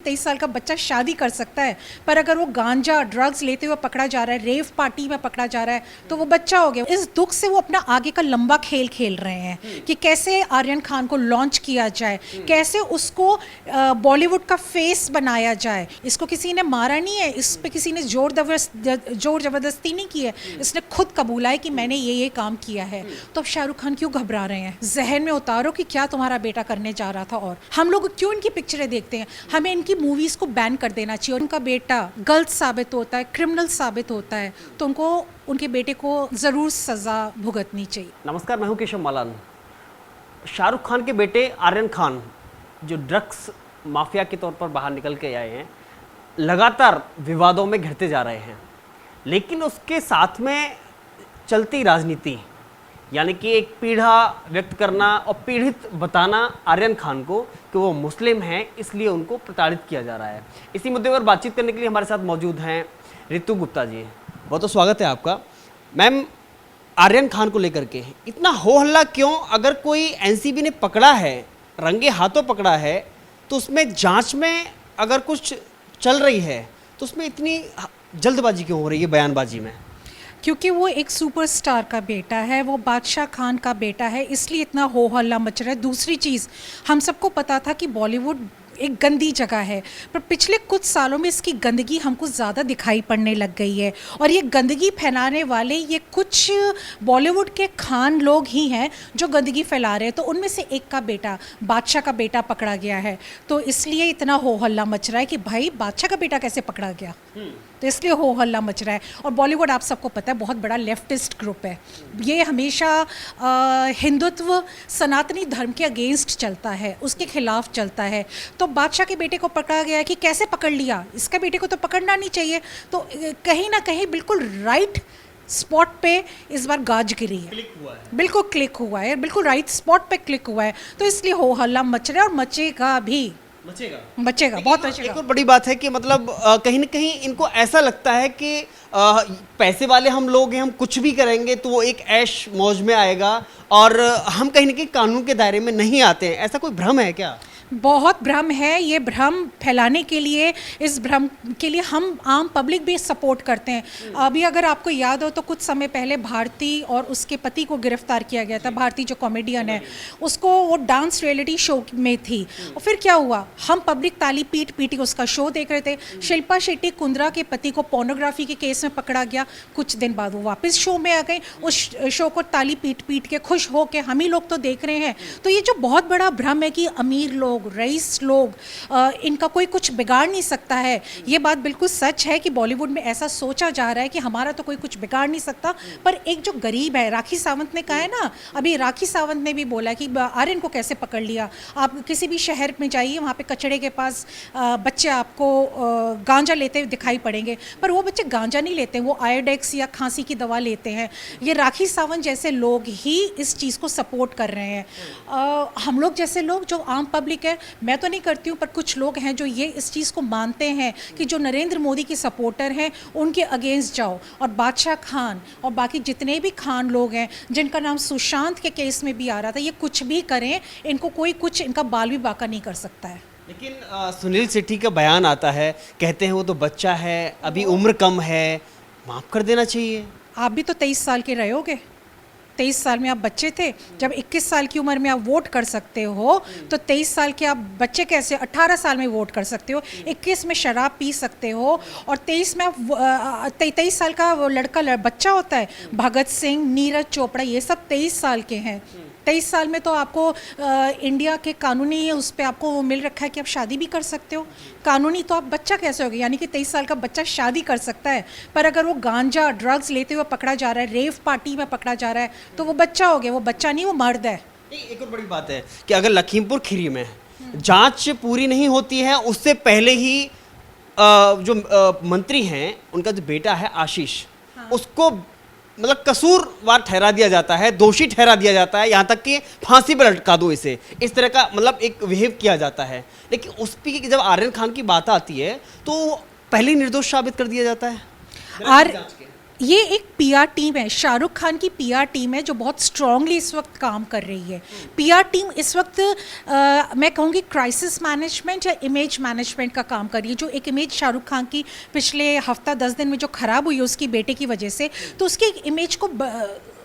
23 साल का बच्चा शादी कर सकता है, पर अगर वो गांजा ड्रग्स लेते हुए पकड़ा जा रहा है, रेव पार्टी में पकड़ा जा रहा है, तो वो बच्चा हो गया। इस दुख से वो अपना आगे का लंबा खेल खेल रहे हैं कि कैसे आर्यन खान को लॉन्च किया जाए, कैसे उसको बॉलीवुड का फेस बनाया जाए। इसको किसी ने मारा नहीं है, इस पे किसी ने जोर जबरदस्ती नहीं की है, इसने खुद कबूला है कि मैंने ये काम किया है। तो अब शाहरुख खान क्यों घबरा रहे हैं? जहन में उतारो कि क्या तुम्हारा बेटा करने जा रहा था। और हम लोग क्यों इनकी पिक्चरें देखते हैं? हमें इनकी मूवीज को बैन कर देना चाहिए। उनका बेटा गलत साबित होता है, क्रिमिनल साबित होता है, तो उनको उनके बेटे को जरूर सजा भुगतनी चाहिए। नमस्कार, मैं हूं केशव मालान। शाहरुख खान के बेटे आर्यन खान जो ड्रग्स माफिया के तौर पर बाहर निकल के आए हैं, लगातार विवादों में घिरते जा रहे हैं, लेकिन उसके साथ में चलती राजनीति, यानी कि एक पीढ़ा व्यक्त करना और पीड़ित बताना आर्यन खान को कि वो मुस्लिम हैं, इसलिए उनको प्रताड़ित किया जा रहा है। इसी मुद्दे पर बातचीत करने के लिए हमारे साथ मौजूद हैं रितु गुप्ता जी। बहुत तो स्वागत है आपका। मैम, आर्यन खान को लेकर के इतना हो हल्ला क्यों? अगर कोई एनसीबी ने पकड़ा है, रंगे हाथों पकड़ा है, तो उसमें जांच में अगर कुछ चल रही है तो उसमें इतनी जल्दबाजी क्यों हो रही है, बयानबाजी में? क्योंकि वो एक सुपरस्टार का बेटा है, वो बादशाह खान का बेटा है, इसलिए इतना हो हल्ला मच रहा है। दूसरी चीज़, हम सबको पता था कि बॉलीवुड एक गंदी जगह है, पर पिछले कुछ सालों में इसकी गंदगी हमको ज़्यादा दिखाई पड़ने लग गई है। और ये गंदगी फैलाने वाले ये कुछ बॉलीवुड के खान लोग ही हैं जो गंदगी फैला रहे हैं। तो उनमें से एक का बेटा, बादशाह का बेटा पकड़ा गया है, तो इसलिए इतना हो हल्ला मच रहा है कि भाई बादशाह का बेटा कैसे पकड़ा गया, तो इसलिए हो हल्ला मच रहा है। और बॉलीवुड आप सबको पता है बहुत बड़ा लेफ्टिस्ट ग्रुप है। ये हमेशा हिंदुत्व, सनातनी धर्म के अगेंस्ट चलता है, उसके खिलाफ चलता है। तो बादशाह के बेटे को पकड़ा गया है कि कैसे पकड़ लिया, इसका बेटे को तो पकड़ना नहीं चाहिए। तो कहीं ना कहीं बिल्कुल राइट स्पॉट पे इस बार गाज गिरी है, बिल्कुल क्लिक हुआ है, बिल्कुल राइट स्पॉट पे क्लिक हुआ है। तो इसलिए हो हल्ला मच रहा है और मचेगा भी, बचेगा, बहुत बचेगा। एक और बड़ी बात है कि मतलब कहीं ना कहीं इनको ऐसा लगता है कि पैसे वाले हम लोग हैं, हम कुछ भी करेंगे तो वो एक ऐश मौज में आएगा और हम कहीं ना कहीं कानून के दायरे में नहीं आते हैं। ऐसा कोई भ्रम है क्या? बहुत भ्रम है। ये भ्रम फैलाने के लिए, इस भ्रम के लिए हम आम पब्लिक भी सपोर्ट करते हैं। अभी अगर आपको याद हो तो कुछ समय पहले भारती और उसके पति को गिरफ्तार किया गया था। भारती जो कॉमेडियन है, उसको वो डांस रियलिटी शो में थी, और फिर क्या हुआ, हम पब्लिक ताली पीट पीट के उसका शो देख रहे थे। शिल्पा शेट्टी कुंद्रा के पति को पोर्नोग्राफी के केस में पकड़ा गया, कुछ दिन बाद वो वापस शो में आ गए। उस शो को ताली पीट पीट के खुश हो के हम ही लोग तो देख रहे हैं। तो ये जो बहुत बड़ा भ्रम है कि अमीर लोग, रईस लोग, इनका कोई कुछ बिगाड़ नहीं सकता है, ये बात बिल्कुल सच है कि बॉलीवुड में ऐसा सोचा जा रहा है कि हमारा तो कोई कुछ बिगाड़ नहीं सकता। पर एक जो गरीब है, राखी सावंत ने कहा है ना, अभी राखी सावंत ने भी बोला कि आर्यन को कैसे पकड़ लिया। आप किसी भी शहर में जाइए, वहाँ पे कचड़े के पास बच्चे आपको गांजा लेते दिखाई पड़ेंगे, पर वो बच्चे गांजा नहीं लेते, वो आयोडेक्स या खांसी की दवा लेते हैं। ये राखी सावंत जैसे लोग ही इस चीज़ को सपोर्ट कर रहे हैं। हम लोग जैसे लोग जो आम पब्लिक है, मैं तो नहीं करती हूँ, पर कुछ लोग हैं जो ये इस चीज़ को मानते हैं कि जो नरेंद्र मोदी के सपोर्टर हैं उनके अगेंस्ट जाओ। और बादशाह खान और बाकी जितने भी खान लोग हैं जिनका नाम सुशांत के केस में भी आ रहा था, ये कुछ भी करें, इनको कोई कुछ, इनका बाल भी बाका नहीं कर सकता है। लेकिन सुनील शेट्टी का बयान आता है, कहते हैं वो तो बच्चा है, अभी उम्र कम है, माफ़ कर देना चाहिए। आप भी तो 23 साल के रहे होगे, 23 साल में आप बच्चे थे। जब 21 साल की उम्र में आप वोट कर सकते हो, तो 23 साल के आप बच्चे कैसे 18 साल में वोट कर सकते हो? 21 में शराब पी सकते हो, और 23 में आप 23 साल का लड़का बच्चा होता है। भगत सिंह, नीरज चोपड़ा, ये सब 23 साल के हैं। 23 साल में तो आपको इंडिया के कानूनी उस पर आपको मिल रखा है कि आप शादी भी कर सकते हो। कानूनी तो आप बच्चा कैसे हो गए? यानी कि 23 साल का बच्चा शादी कर सकता है, पर अगर वो गांजा ड्रग्स लेते हुए पकड़ा जा रहा है, रेव पार्टी में पकड़ा जा रहा है, तो वो बच्चा हो गया। वो बच्चा नहीं, वो मर्द है। एक और बड़ी बात है कि अगर लखीमपुर खीरी में जांच पूरी नहीं होती है, उससे पहले ही जो मंत्री हैं, उनका जो बेटा है आशीष, उसको मतलब कसूरवार ठहरा दिया जाता है, दोषी ठहरा दिया जाता है, यहाँ तक कि फांसी पर लटका दो इसे, इस तरह का मतलब एक बिहेव किया जाता है। लेकिन उस पर जब आर्यन खान की बात आती है तो पहले निर्दोष साबित कर दिया जाता है। ये एक पीआर टीम है, शाहरुख खान की पीआर टीम है जो बहुत स्ट्रांगली इस वक्त काम कर रही है। पीआर टीम इस वक्त मैं कहूँगी क्राइसिस मैनेजमेंट या इमेज मैनेजमेंट का काम कर रही है। जो एक इमेज शाहरुख खान की पिछले हफ्ता 10 दिन में जो ख़राब हुई उसकी बेटे की वजह से, तो उसकी इमेज को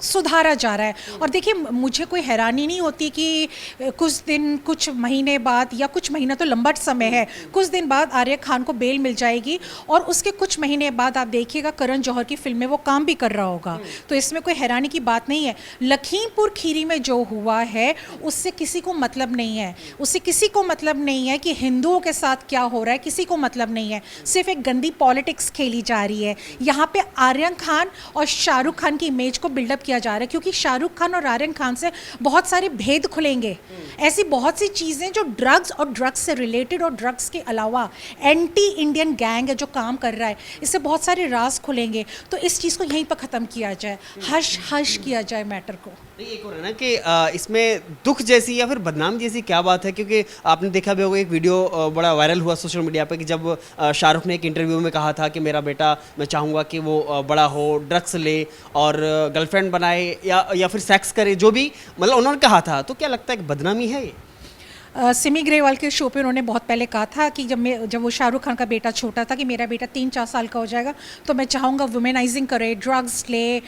सुधारा जा रहा है। और देखिए, मुझे कोई हैरानी नहीं होती कि कुछ दिन, कुछ महीने बाद, या कुछ महीना तो लंबा समय है, कुछ दिन बाद आर्या खान को बेल मिल जाएगी और उसके कुछ महीने बाद आप देखिएगा करण जौहर की फिल्म में वो काम भी कर रहा होगा। तो इसमें कोई हैरानी की बात नहीं है। लखीमपुर खीरी में जो हुआ है उससे किसी को मतलब नहीं है, उससे किसी को मतलब नहीं है कि हिंदुओं के साथ क्या हो रहा है, किसी को मतलब नहीं है। सिर्फ एक गंदी पॉलिटिक्स खेली जा रही है यहाँ पे। आर्यन खान और शाहरुख खान की इमेज को बिल्डअप किया जा रहा है, क्योंकि शाहरुख खान और आर्यन खान से बहुत सारे भेद खुलेंगे। ऐसी बहुत सी चीज़ें जो ड्रग्स और ड्रग्स से रिलेटेड और ड्रग्स के अलावा एंटी इंडियन गैंग है जो काम कर रहा है, इससे बहुत सारे राज खुलेंगे। तो इस चीज़ को यहीं पर ख़त्म किया जाए, हश हश किया जाए मैटर को। एक और है ना कि इसमें दुख जैसी या फिर बदनाम जैसी क्या बात है, क्योंकि आपने देखा भी होगा एक वीडियो बड़ा वायरल हुआ सोशल मीडिया पे कि जब शाहरुख ने एक इंटरव्यू में कहा था कि मेरा बेटा, मैं चाहूँगा कि वो बड़ा हो, ड्रग्स ले और गर्लफ्रेंड बनाए या फिर सेक्स करे, जो भी मतलब उन्होंने कहा था। तो क्या लगता है कि बदनामी है ये? सिमी ग्रेवाल के शो पे उन्होंने बहुत पहले कहा था कि जब वो शाहरुख खान का बेटा छोटा था कि मेरा बेटा 3-4 साल का हो जाएगा तो मैं चाहूँगा वुमेनाइजिंग करे, ड्रग्स ले,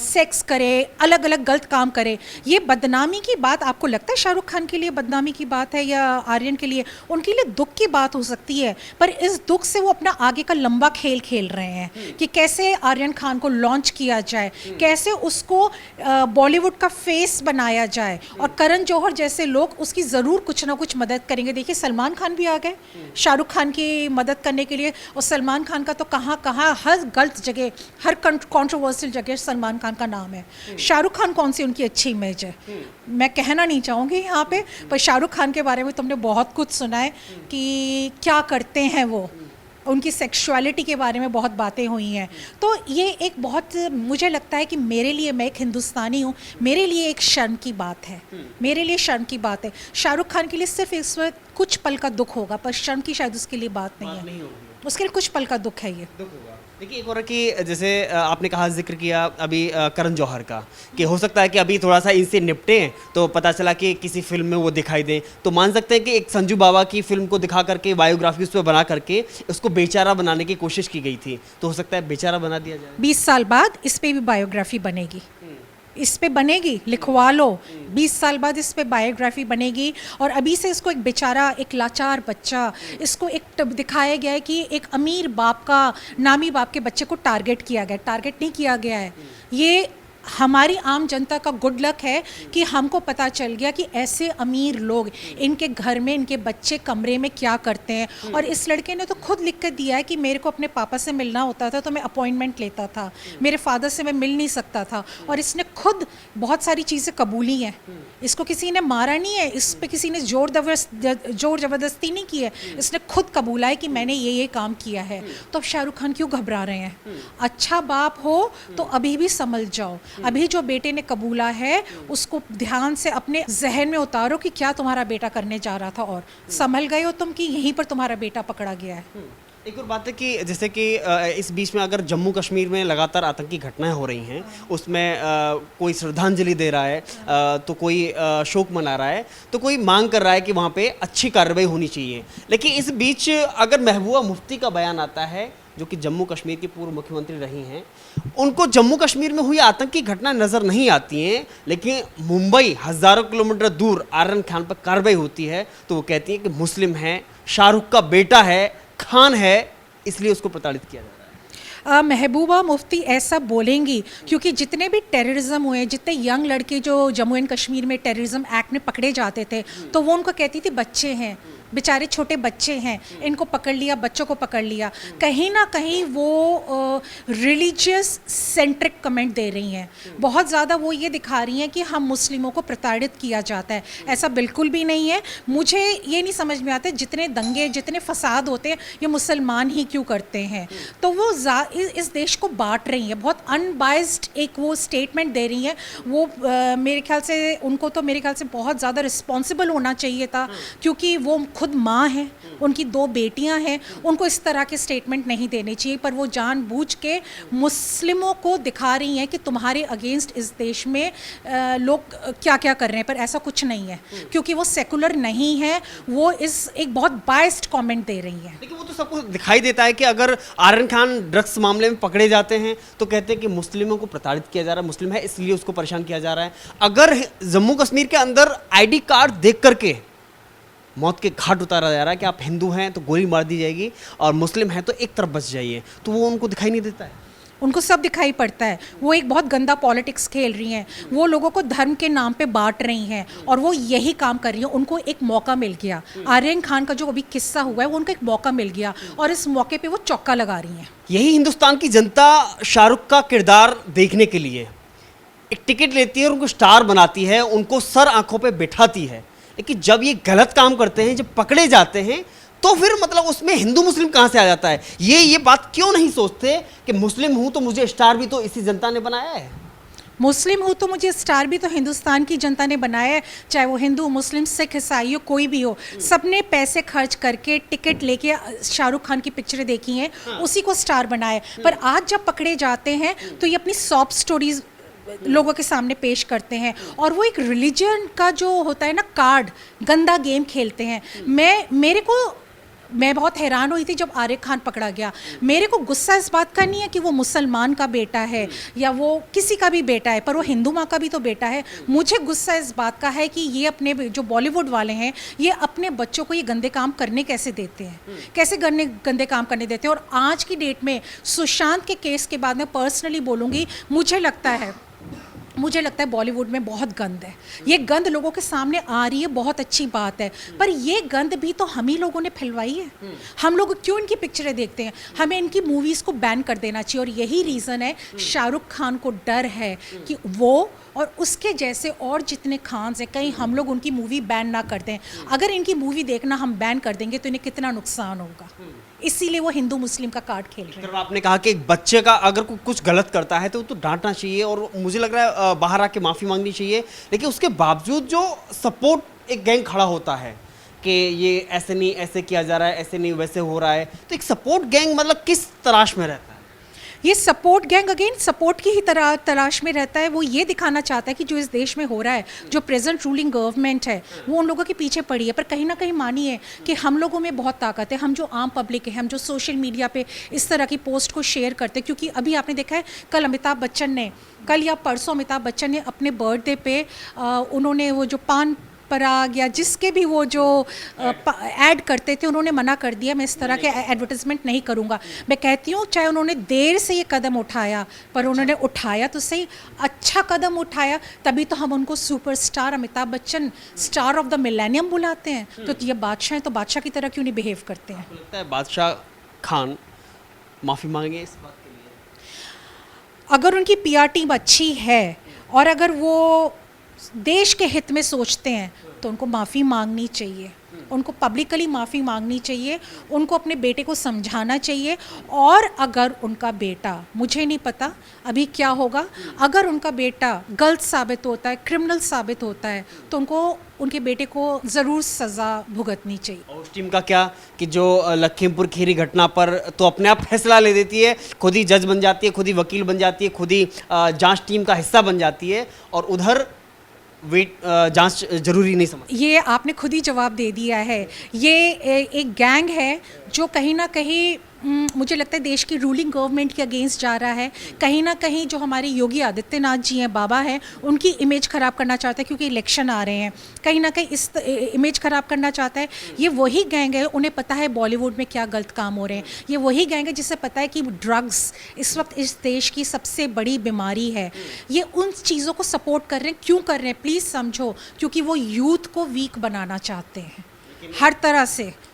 सेक्स करे, अलग अलग गलत काम करे। ये बदनामी की बात आपको लगता है शाहरुख खान के लिए बदनामी की बात है या आर्यन के लिए? उनके लिए दुख की बात हो सकती है, पर इस दुख से वो अपना आगे का लंबा खेल खेल रहे हैं कि कैसे आर्यन खान को लॉन्च किया जाए, कैसे उसको बॉलीवुड का फेस बनाया जाए, और करण जौहर जैसे लोग उसकी ज़रूर कुछ ना कुछ मदद करेंगे। देखिए, सलमान खान भी आ गए शाहरुख खान की मदद करने के लिए, और सलमान खान का तो कहाँ हर गलत जगह, हर कंट्रोवर्शियल जगह सलमान खान का नाम है। शाहरुख खान कौन सी उनकी अच्छी इमेज है मैं कहना नहीं चाहूँगी यहाँ पे, पर शाहरुख खान के बारे में तुमने बहुत कुछ सुना है कि क्या करते हैं वो, उनकी सेक्सुअलिटी के बारे में बहुत बातें हुई हैं। तो ये एक बहुत, मुझे लगता है कि मेरे लिए, मैं एक हिंदुस्तानी हूँ, मेरे लिए एक शर्म की बात है, मेरे लिए शर्म की बात है। शाहरुख खान के लिए सिर्फ इस वक्त कुछ पल का दुख होगा, पर शर्म की शायद उसके लिए बात नहीं है, उसके लिए कुछ पल का दुख है ये। देखिए, एक और कि जैसे आपने कहा, जिक्र किया अभी करण जौहर का, कि हो सकता है कि अभी थोड़ा सा इनसे निपटें तो पता चला कि किसी फिल्म में वो दिखाई दें, तो मान सकते हैं कि एक संजू बाबा की फिल्म को दिखा करके, बायोग्राफी उस पर बना करके उसको बेचारा बनाने की कोशिश की गई थी, तो हो सकता है बेचारा बना दिया जाए। 20 साल बाद इस पर भी बायोग्राफी बनेगी, इस पे बनेगी, लिखवा लो। 20 साल बाद इस पे बायोग्राफी बनेगी, और अभी से इसको एक बेचारा, एक लाचार बच्चा, इसको एक दिखाया गया है कि एक अमीर बाप का, नामी बाप के बच्चे को टारगेट किया गया। टारगेट नहीं किया गया है, ये हमारी आम जनता का गुड लक है कि हमको पता चल गया कि ऐसे अमीर लोग, इनके घर में इनके बच्चे कमरे में क्या करते हैं। और इस लड़के ने तो खुद लिख कर दिया है कि मेरे को अपने पापा से मिलना होता था तो मैं अपॉइंटमेंट लेता था, मेरे फादर से मैं मिल नहीं सकता था, और इसने खुद बहुत सारी चीज़ें कबूली हैं। इसको किसी ने मारा नहीं है, इस पर किसी ने जोर ज़बरदस्ती नहीं की है, इसने खुद कबूला है कि मैंने ये काम किया है। तो अब शाहरुख खान क्यों घबरा रहे हैं? अच्छा बाप हो तो अभी भी समझ जाओ, अभी जो बेटे ने कबूला है उसको ध्यान से अपने जहन में उतारो कि क्या तुम्हारा बेटा करने जा रहा था, और संभल गए हो तुम कि यहीं पर तुम्हारा बेटा पकड़ा गया है। एक और बात है कि जैसे कि इस बीच में अगर जम्मू कश्मीर में लगातार आतंकी घटनाएं हो रही हैं, उसमें कोई श्रद्धांजलि दे रहा है, तो कोई शोक मना रहा है, तो कोई मांग कर रहा है कि वहाँ पे अच्छी कार्रवाई होनी चाहिए, लेकिन इस बीच अगर महबूबा मुफ्ती का बयान आता है, जो कि जम्मू कश्मीर की पूर्व मुख्यमंत्री रही हैं, उनको जम्मू कश्मीर में हुई आतंकी घटना नज़र नहीं आती हैं, लेकिन मुंबई हज़ारों किलोमीटर दूर आर्यन खान पर कार्रवाई होती है, तो वो कहती है कि मुस्लिम है, शाहरुख का बेटा है, खान है, इसलिए उसको प्रताड़ित किया जा रहा है। महबूबा मुफ्ती ऐसा बोलेंगी क्योंकि जितने भी टेररिज्म हुए, जितने यंग लड़के जो जम्मू एंड कश्मीर में टेररिज्म एक्ट में पकड़े जाते थे, तो वो उनको कहती थी बच्चे हैं, बेचारे छोटे बच्चे हैं, इनको पकड़ लिया, बच्चों को पकड़ लिया। कहीं ना कहीं वो रिलीजियस सेंट्रिक कमेंट दे रही हैं, बहुत ज़्यादा वो ये दिखा रही हैं कि हम मुस्लिमों को प्रताड़ित किया जाता है। ऐसा बिल्कुल भी नहीं है। मुझे ये नहीं समझ में आता जितने दंगे, जितने फसाद होते हैं, ये मुसलमान ही क्यों करते हैं। तो वो इस देश को बांट रही हैं, बहुत अनबाइस्ड एक वो स्टेटमेंट दे रही हैं। वो मेरे ख्याल से उनको तो मेरे ख्याल से बहुत ज़्यादा रिस्पॉन्सिबल होना चाहिए था, क्योंकि वो खुद माँ है, उनकी 2 बेटियां हैं, उनको इस तरह के स्टेटमेंट नहीं देने चाहिए, पर वो जानबूझ के मुस्लिमों को दिखा रही हैं कि तुम्हारे अगेंस्ट इस देश में लोग क्या क्या कर रहे हैं, पर ऐसा कुछ नहीं है क्योंकि वो सेकुलर नहीं है, वो इस एक बहुत बायस्ड कमेंट दे रही हैं। लेकिन वो तो सबको दिखाई देता है कि अगर आर्यन खान ड्रग्स मामले में पकड़े जाते हैं तो कहते हैं कि मुस्लिमों को प्रताड़ित किया जा रहा है, मुस्लिम है इसलिए उसको परेशान किया जा रहा है। अगर जम्मू कश्मीर के अंदर आईडी कार्ड देख करके मौत के घाट उतारा जा रहा है कि आप हिंदू हैं तो गोली मार दी जाएगी और मुस्लिम हैं तो एक तरफ बच जाइए, तो वो उनको दिखाई नहीं देता है। उनको सब दिखाई पड़ता है, वो एक बहुत गंदा पॉलिटिक्स खेल रही हैं, वो लोगों को धर्म के नाम पे बांट रही हैं और वो यही काम कर रही हैं। उनको एक मौका मिल गया, आर्यन खान का जो अभी किस्सा हुआ है वो उनको एक मौका मिल गया और इस मौके पे वो चौका लगा रही हैं। यही हिंदुस्तान की जनता शाहरुख का किरदार देखने के लिए एक टिकट लेती है और उनको स्टार बनाती है, उनको सर आंखों पे बिठाती है। लेकिन जब ये गलत काम करते हैं, जब पकड़े जाते हैं, तो फिर मतलब उसमें हिंदू मुस्लिम कहाँ से आ जाता है? ये बात क्यों नहीं सोचते कि मुस्लिम हूँ तो मुझे स्टार भी तो इसी जनता ने बनाया है, मुस्लिम हूँ तो मुझे स्टार भी तो हिंदुस्तान की जनता ने बनाया है, चाहे वो हिंदू मुस्लिम सिख ईसाई हो कोई भी हो, सबने पैसे खर्च करके टिकट लेके शाहरुख खान की पिक्चरें देखी हैं, उसी को स्टार बनाया है। पर आज जब पकड़े जाते हैं तो ये अपनी सॉफ्ट स्टोरीज लोगों के सामने पेश करते हैं और वो एक रिलीजन का जो होता है ना कार्ड, गंदा गेम खेलते हैं। मैं बहुत हैरान हुई थी जब आर्यन खान पकड़ा गया। मेरे को गुस्सा इस बात का नहीं है कि वो मुसलमान का बेटा है या वो किसी का भी बेटा है, पर वो हिंदू माँ का भी तो बेटा है। मुझे गुस्सा इस बात का है कि ये अपने जो बॉलीवुड वाले हैं ये अपने बच्चों को ये गंदे काम करने कैसे देते हैं, कैसे गंदे काम करने देते हैं। और आज की डेट में सुशांत के केस के बाद मैं पर्सनली बोलूँगी, मुझे लगता है बॉलीवुड में बहुत गंद है। ये गंद लोगों के सामने आ रही है, बहुत अच्छी बात है, पर ये गंद भी तो हम ही लोगों ने फैलवाई है। हम लोग क्यों इनकी पिक्चरें देखते हैं? हमें इनकी मूवीज़ को बैन कर देना चाहिए। और यही रीज़न है, शाहरुख खान को डर है कि वो और उसके जैसे और जितने खान्स हैं कहीं हम लोग उनकी मूवी बैन ना कर दें। अगर इनकी मूवी देखना हम बैन कर देंगे तो इन्हें कितना नुकसान होगा, इसीलिए वो हिंदू मुस्लिम का कार्ड खेल रहे हैं। आपने कहा कि एक बच्चे का अगर कुछ गलत करता है तो डांटना चाहिए और मुझे लग रहा है बाहर आके माफ़ी मांगनी चाहिए, लेकिन उसके बावजूद जो सपोर्ट एक गैंग खड़ा होता है कि ये ऐसे नहीं, ऐसे किया जा रहा है, ऐसे नहीं वैसे हो रहा है, तो एक सपोर्ट गैंग मतलब किस तलाश में रहता है? ये सपोर्ट गैंग अगेन सपोर्ट की ही तलाश में रहता है। वो ये दिखाना चाहता है कि जो इस देश में हो रहा है, जो प्रेजेंट रूलिंग गवर्नमेंट है वो उन लोगों के पीछे पड़ी है। पर कहीं ना कहीं मानिए कि हम लोगों में बहुत ताकत है, हम जो आम पब्लिक है, हम जो सोशल मीडिया पे इस तरह की पोस्ट को शेयर करते हैं। क्योंकि अभी आपने देखा है कल या परसों अमिताभ बच्चन ने अपने बर्थडे पे उन्होंने वो जो पान पराग या जिसके भी वो जो ऐड करते थे उन्होंने मना कर दिया, मैं इस तरह के एडवर्टाइजमेंट नहीं करूँगा। मैं कहती हूँ चाहे उन्होंने देर से ये कदम उठाया, पर उन्होंने उठाया तो सही, अच्छा कदम उठाया, तभी तो हम उनको superstar Amitabh Bachchan star of the millennium बुलाते हैं। तो ये बादशाह हैं तो बादशाह की तरह क्यों नहीं बिहेव करते हैं? लगता है बादशाह खान माफ़ी मांगेंगे इस बात के लिए? अगर उनकी पीआर टीम अच्छी है और अगर वो देश के हित में सोचते हैं तो उनको माफ़ी मांगनी चाहिए, उनको पब्लिकली माफ़ी मांगनी चाहिए, उनको अपने बेटे को समझाना चाहिए। और अगर उनका बेटा, मुझे नहीं पता अभी क्या होगा, अगर उनका बेटा गलत साबित होता है, क्रिमिनल साबित होता है, तो उनके बेटे को ज़रूर सज़ा भुगतनी चाहिए। और उस टीम का क्या कि जो लखीमपुर खीरी घटना पर तो अपने आप फैसला ले देती है, खुद ही जज बन जाती है, खुद ही वकील बन जाती है, खुद ही जांच टीम का हिस्सा बन जाती है, और उधर जांच जरूरी नहीं समझ। ये आपने खुद ही जवाब दे दिया है। ये एक गैंग है जो कहीं ना कहीं मुझे लगता है देश की रूलिंग गवर्नमेंट के अगेंस्ट जा रहा है। कहीं ना कहीं जो हमारे योगी आदित्यनाथ जी हैं, बाबा हैं, उनकी इमेज ख़राब करना चाहता है, क्योंकि इलेक्शन आ रहे हैं, कहीं ना कहीं इस इमेज ख़राब करना चाहता है। ये वही गैंग है, उन्हें पता है बॉलीवुड में क्या गलत काम हो रहे हैं। ये वही गैंग है जिसे पता है कि ड्रग्स इस वक्त इस देश की सबसे बड़ी बीमारी है। ये उन चीज़ों को सपोर्ट कर रहे हैं। क्यों कर रहे हैं प्लीज़ समझो, क्योंकि वो यूथ को वीक बनाना चाहते हैं हर तरह से।